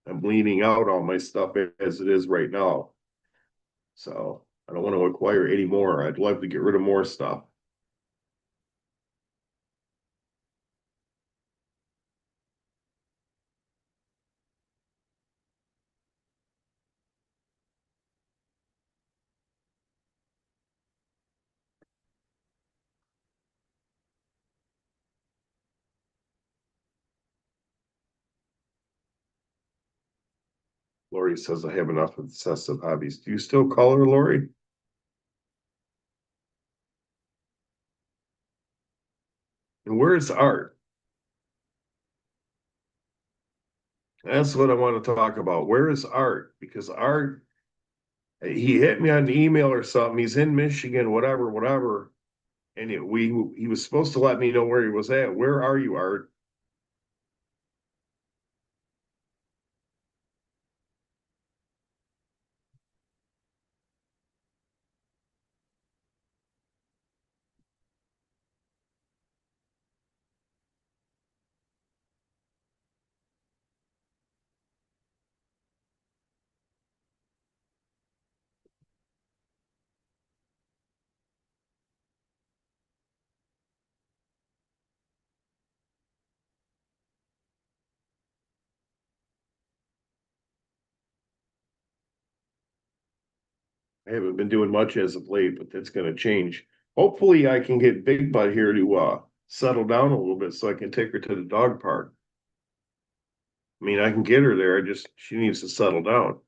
S1: I'm bleeding out all my stuff as it is right now. So I don't want to acquire any more. I'd love to get rid of more stuff. Lori says I have enough obsessive hobbies. Do you still call her Lori? And where's Art? That's what I want to talk about. Where is Art? Because Art, he hit me on the email or something. He's in Michigan, whatever, whatever. And he was supposed to let me know where he was at. Where are you, Art? I haven't been doing much as of late, but that's going to change. Hopefully, I can get Big Butt here to settle down a little bit so I can take her to the dog park. I mean, I can get her there. I just she needs to settle down.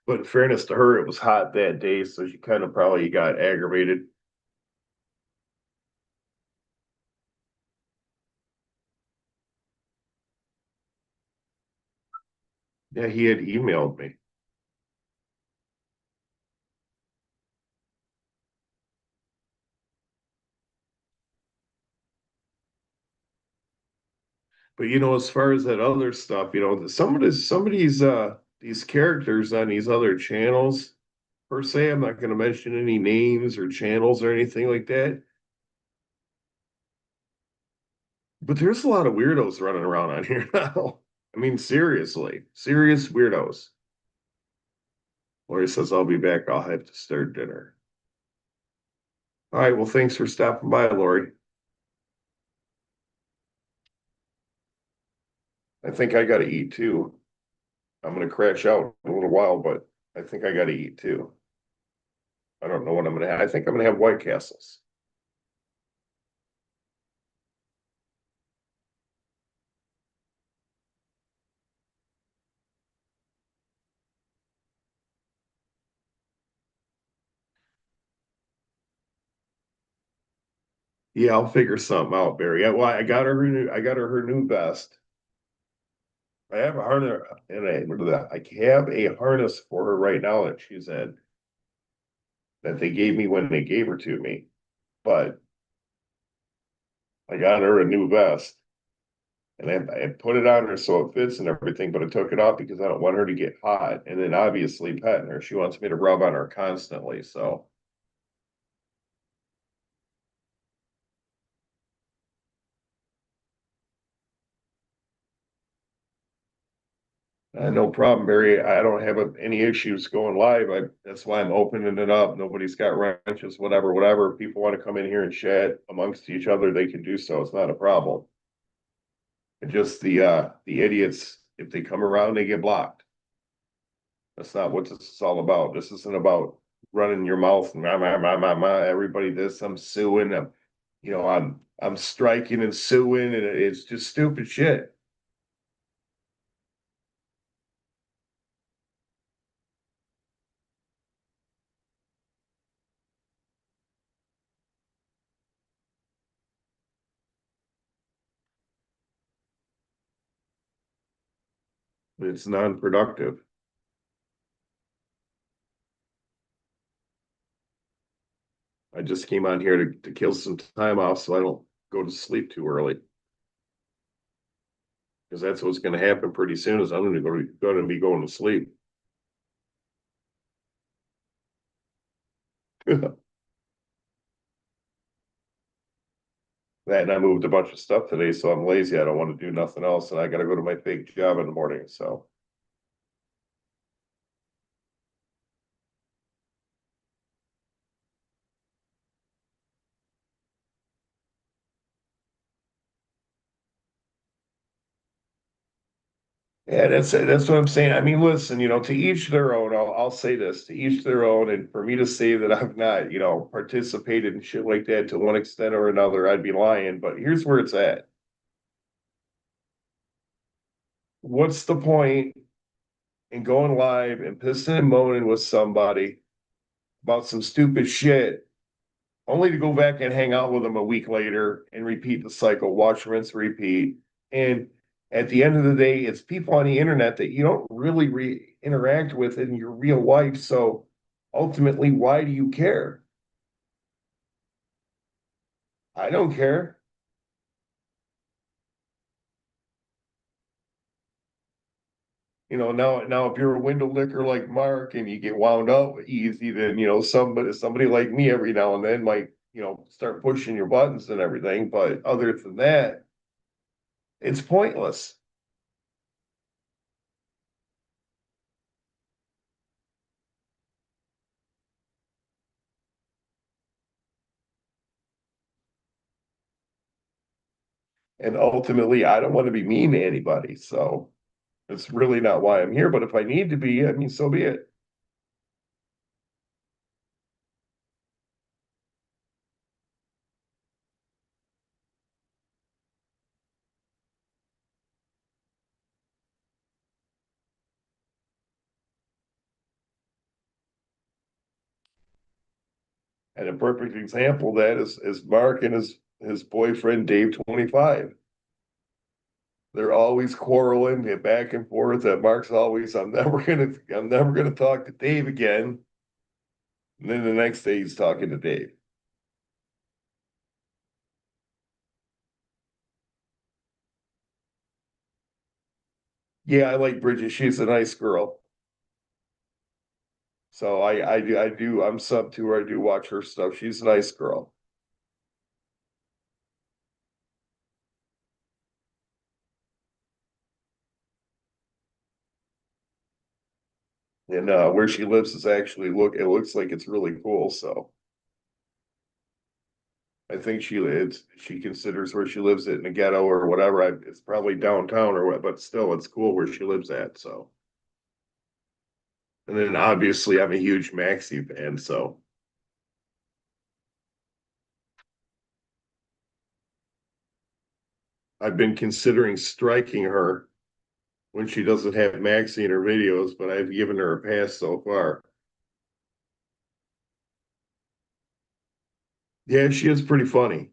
S1: But in fairness to her, it was hot that day, so she kind of probably got aggravated. Yeah, he had emailed me. But as far as that other stuff, some of these characters on these other channels, per se, I'm not going to mention any names or channels or anything like that. But there's a lot of weirdos running around on here now. I mean, seriously, serious weirdos. Lori says, I'll be back. I'll have to start dinner. All right. Well, thanks for stopping by, Lori. I think I got to eat too. I'm going to crash out in a little while, but I think I got to eat too. I don't know what I'm going to have. I think I'm going to have White Castles. Yeah, I'll figure something out, Barry. Well, I got her new vest. I have a harness and I have a harness for her right now that she's in that they gave me when they gave her to me. But I got her a new vest. And I put it on her so it fits and everything, but I took it off because I don't want her to get hot. And then obviously petting her, she wants me to rub on her constantly. So no problem, Barry. I don't have any issues going live. That's why I'm opening it up. Nobody's got wrenches, whatever, whatever. People want to come in here and chat amongst each other, they can do so. It's not a problem. And just the idiots, if they come around, they get blocked. That's not what this is all about. This isn't about running your mouth and everybody this. I'm suing. I'm striking and suing, and it's just stupid shit. It's non-productive. I just came on here to kill some time off so I don't go to sleep too early. Because that's what's going to happen pretty soon is I'm going to be going to sleep. That and I moved a bunch of stuff today, so I'm lazy. I don't want to do nothing else, and I got to go to my fake job in the morning. So yeah, that's what I'm saying. I mean, listen, to each their own. I'll say this: to each their own. And for me to say that I've not, participated in shit like that to one extent or another, I'd be lying. But here's where it's at. What's the point in going live and pissing and moaning with somebody about some stupid shit, only to go back and hang out with them a week later and repeat the cycle, watch, rinse, repeat. And at the end of the day, it's people on the internet that you don't really interact with in your real life. So ultimately, why do you care? I don't care. Now if you're a window licker like Mark and you get wound up easy, then somebody like me every now and then might start pushing your buttons and everything. But other than that, it's pointless. And ultimately, I don't want to be mean to anybody. So it's really not why I'm here. But if I need to be, I mean, so be it. And a perfect example of that is Mark and his boyfriend Dave 25. They're always quarreling, get back and forth. And Mark's always, I'm never gonna talk to Dave again. And then the next day he's talking to Dave. Yeah, I like Bridget. She's a nice girl. So I do I'm sub to her. I do watch her stuff. She's a nice girl. And where she lives is actually it looks like it's really cool. So I think she considers where she lives it in the ghetto or whatever. It's probably downtown or what, but still it's cool where she lives at. So and then obviously I'm a huge Maxi fan, so I've been considering striking her when she doesn't have Maxi in her videos, but I've given her a pass so far. Yeah, she is pretty funny.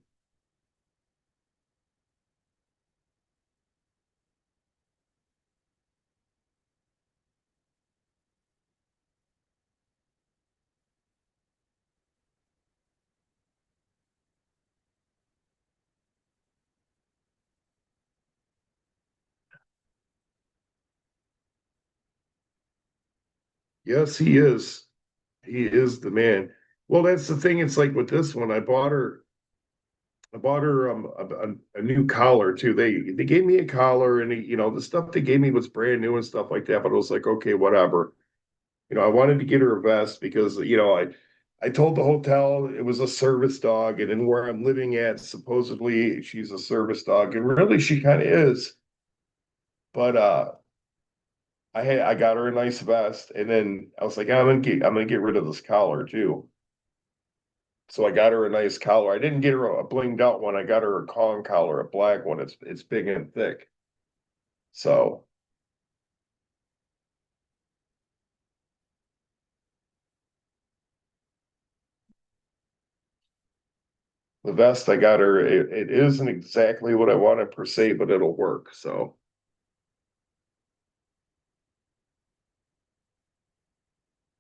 S1: Yes, he is. He is the man. Well, that's the thing. It's like with this one, I bought her a new collar too. They gave me a collar, and the stuff they gave me was brand new and stuff like that. But I was like, okay, whatever. I wanted to get her a vest because I told the hotel it was a service dog, and then where I'm living at, supposedly she's a service dog, and really she kind of is. But I got her a nice vest, and then I was like, I'm gonna get rid of this collar too. So I got her a nice collar. I didn't get her a blinged out one. I got her a Kong collar, a black one. It's big and thick. So the vest I got her, it isn't exactly what I wanted per se, but it'll work. So,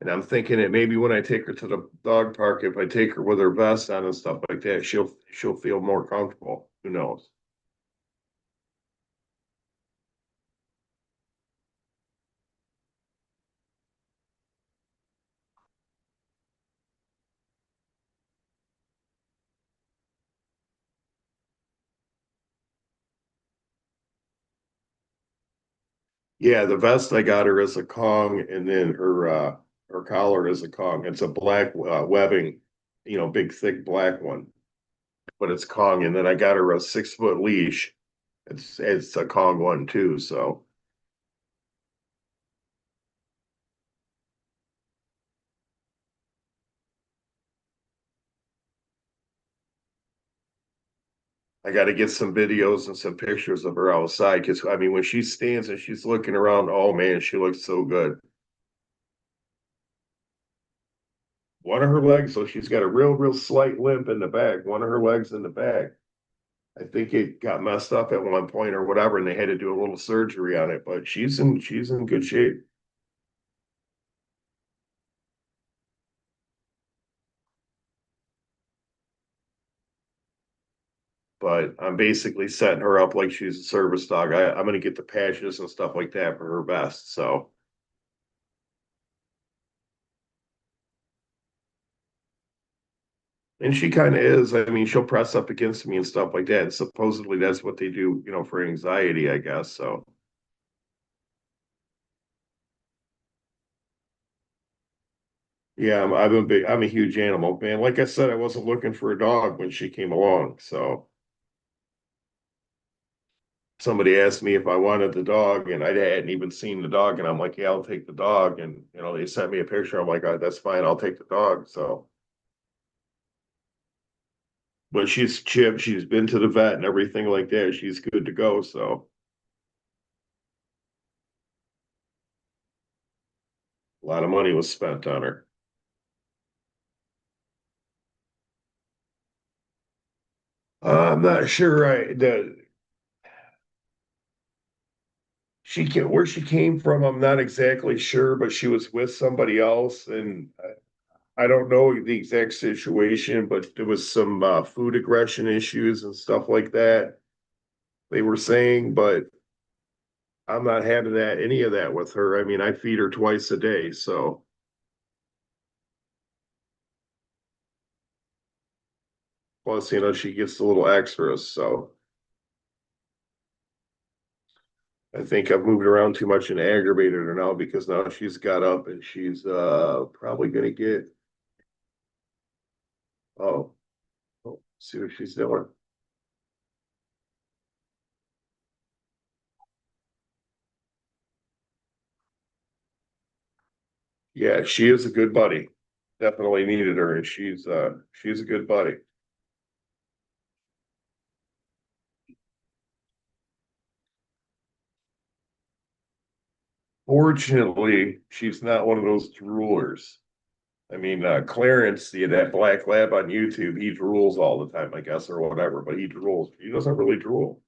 S1: and I'm thinking that maybe when I take her to the dog park, if I take her with her vest on and stuff like that, she'll feel more comfortable. Who knows? Yeah, the vest I got her is a Kong, and then her collar is a Kong. It's a black webbing, big thick black one, but it's Kong. And then I got her a 6 foot leash. It's a Kong one too. So I got to get some videos and some pictures of her outside because I mean when she stands and she's looking around, oh man, she looks so good. One of her legs, so she's got a real slight limp in the back. One of her legs in the back. I think it got messed up at one point or whatever, and they had to do a little surgery on it. But she's in good shape. But I'm basically setting her up like she's a service dog. I'm going to get the patches and stuff like that for her vest. So and she kind of is. I mean, she'll press up against me and stuff like that. And supposedly that's what they do, for anxiety, I guess. So yeah, I'm a huge animal man. Like I said, I wasn't looking for a dog when she came along. So somebody asked me if I wanted the dog, and I hadn't even seen the dog, and I'm like, yeah, I'll take the dog. And they sent me a picture. I'm like, that's fine, I'll take the dog. So, but she's chipped. She's been to the vet and everything like that. She's good to go. So a lot of money was spent on her. I'm not sure. Where she came from, I'm not exactly sure, but she was with somebody else, and I don't know the exact situation, but there was some food aggression issues and stuff like that. They were saying, but I'm not having any of that with her. I mean, I feed her twice a day, so plus, she gets the little extras. So I think I've moved around too much and aggravated her now because now she's got up and she's probably gonna get oh, see what she's doing. Yeah, she is a good buddy. Definitely needed her, and she's a good buddy. Fortunately, she's not one of those droolers. I mean, Clarence, that black lab on YouTube, he drools all the time, I guess, or whatever, but he drools. He doesn't really drool.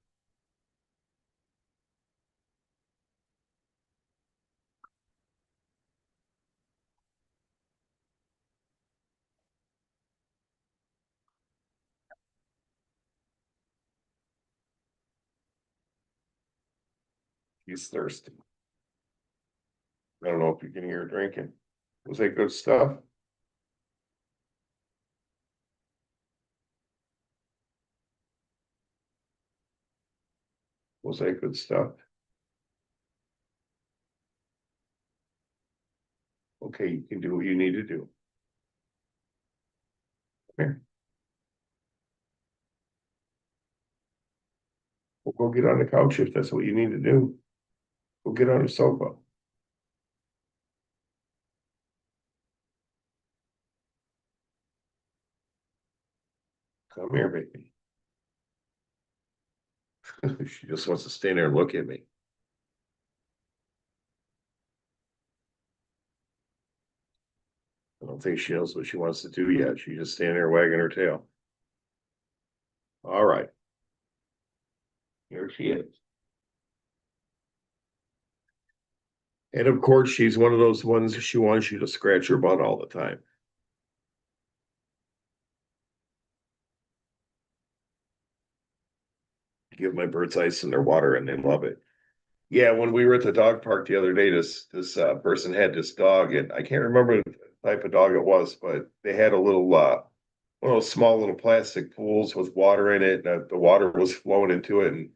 S1: He's thirsty. I don't know if you can hear her drinking. Was that good stuff? Was that good stuff? Okay, you can do what you need to do. Here, we'll go get on the couch if that's what you need to do. We'll get on the sofa. Come here, baby. She just wants to stand there and look at me. I don't think she knows what she wants to do yet. She's just standing there wagging her tail. All right, here she is. And of course, she's one of those ones she wants you to scratch her butt all the time. Give my birds ice in their water and they love it. Yeah, when we were at the dog park the other day, this person had this dog, and I can't remember the type of dog it was, but they had a little one of those small little plastic pools with water in it. And the water was flowing into it, and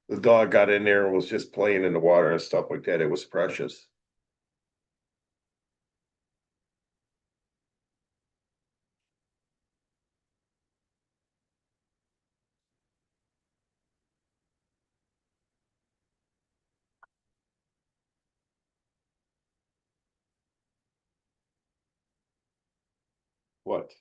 S1: the dog got in there and was just playing in the water and stuff like that. It was precious. What?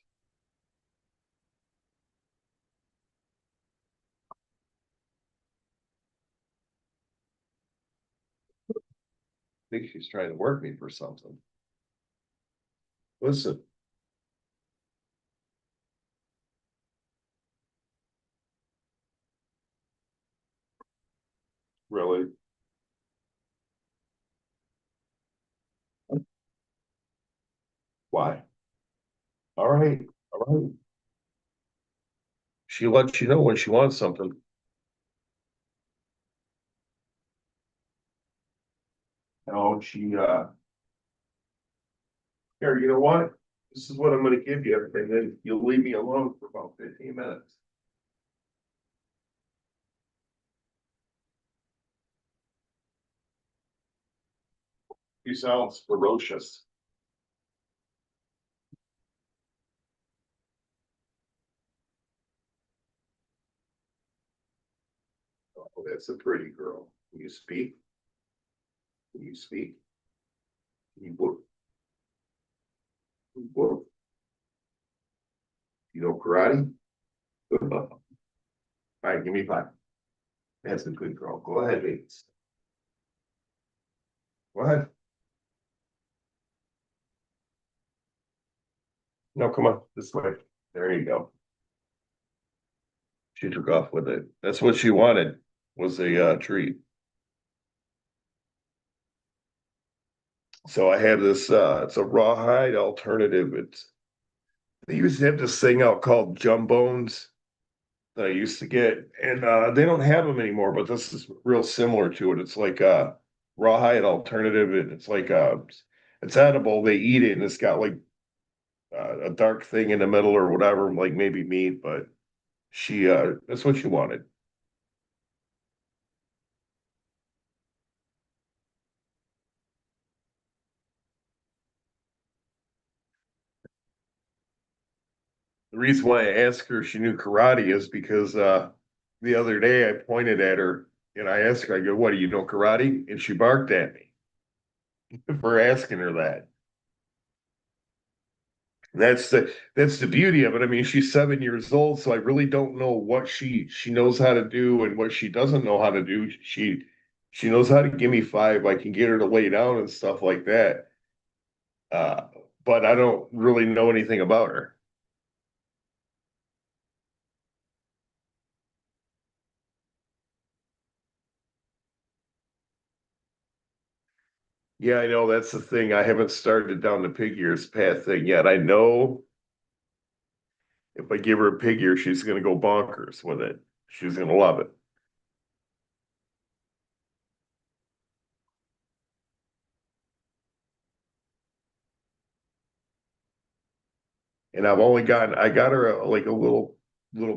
S1: I think she's trying to work me for something. Listen, really? Why? All right, all right. She lets you know when she wants something. No, here, you know what? This is what I'm gonna give you, and then you'll leave me alone for about 15 minutes. He sounds ferocious. Oh, that's a pretty girl. Can you speak? Can you speak? Can you work? Can you work? You know karate? All right, give me five. That's a good girl. Go ahead, baby. Go ahead. No, come on, this way. There you go. She took off with it. That's what she wanted, was a treat. So I have this it's a rawhide alternative. It's they used to have this thing out called jumbones that I used to get, and they don't have them anymore, but this is real similar to it. It's like a rawhide alternative, and it's like it's edible. They eat it, and it's got like a dark thing in the middle or whatever, like maybe meat, but she that's what she wanted. The reason why I asked her if she knew karate is because the other day I pointed at her and I asked her, I go, "What do you know karate?" And she barked at me for asking her that. That's the beauty of it. I mean, she's 7 years old, so I really don't know what she knows how to do and what she doesn't know how to do. She knows how to give me five. I can get her to lay down and stuff like that. Uh, but I don't really know anything about her. Yeah, I know that's the thing. I haven't started down the pig ears path thing yet. I know if I give her a pig ear, she's gonna go bonkers with it. She's gonna love it. and I got her like a little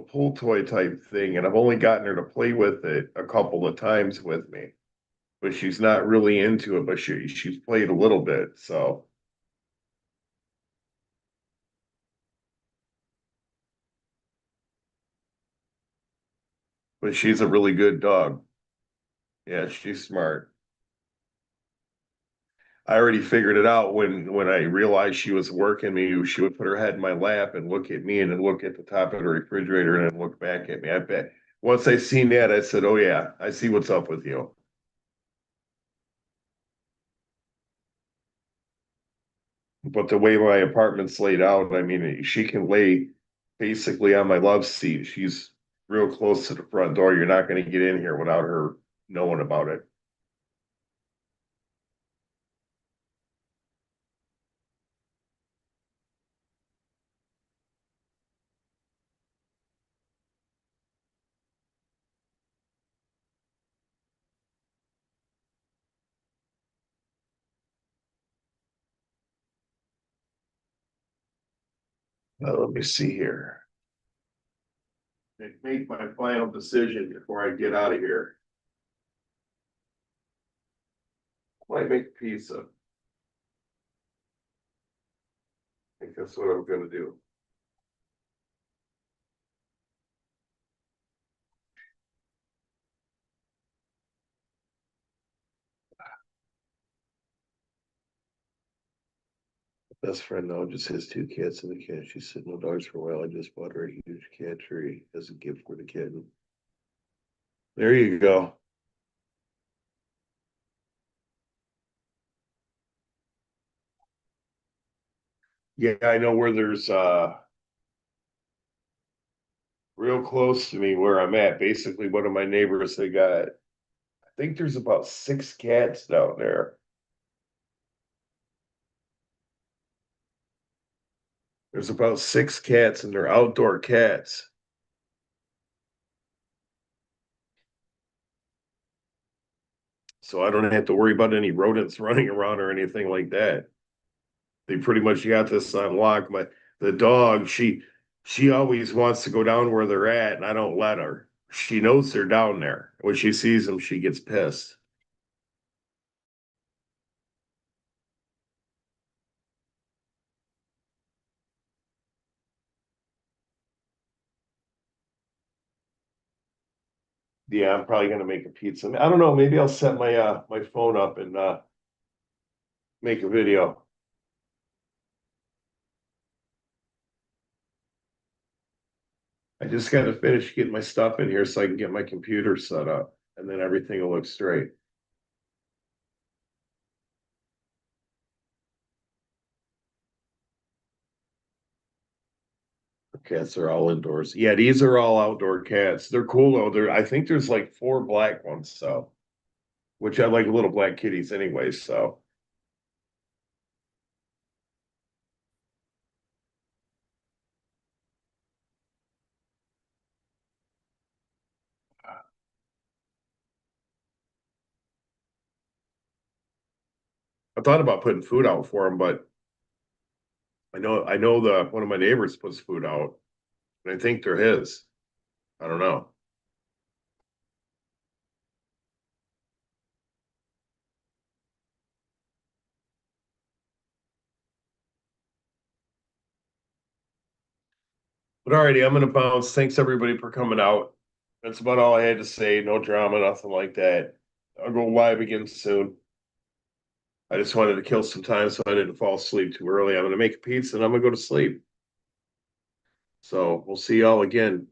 S1: pull toy type thing, and I've only gotten her to play with it a couple of times with me, but she's not really into it, but she's played a little bit, so. But she's a really good dog. Yeah, she's smart. I already figured it out when I realized she was working me. She would put her head in my lap and look at me, and then look at the top of the refrigerator and then look back at me. I bet once I seen that, I said, "Oh yeah, I see what's up with you." But the way my apartment's laid out, I mean, she can lay basically on my love seat. She's real close to the front door. You're not going to get in here without her knowing about it. Let me see here. Make my final decision before I get out of here. Might make pizza. I think that's what I'm gonna do. Best friend now just has two cats and a cat. She's sitting with dogs for a while. I just bought her a huge cat tree as a gift for the kitten. There you go. Yeah, I know where there's real close to me where I'm at. Basically, one of my neighbors, they got, I think there's about six cats down there. There's about six cats and they're outdoor cats. So I don't have to worry about any rodents running around or anything like that. They pretty much got this on lock. But the dog, she always wants to go down where they're at, and I don't let her. She knows they're down there. When she sees them, she gets pissed. Yeah, I'm probably gonna make a pizza. I don't know. Maybe I'll set my phone up and make a video. I just got to finish getting my stuff in here so I can get my computer set up, and then everything will look straight. The cats are all indoors. Yeah, these are all outdoor cats. They're cool though. I think there's like four black ones, so which I like little black kitties anyway. So I thought about putting food out for them, but I know the one of my neighbors puts food out, and I think they're his. I don't know. But alrighty, I'm gonna bounce. Thanks everybody for coming out. That's about all I had to say. No drama, nothing like that. I'll go live again soon. I just wanted to kill some time so I didn't fall asleep too early. I'm gonna make a pizza and I'm gonna go to sleep. So we'll see y'all again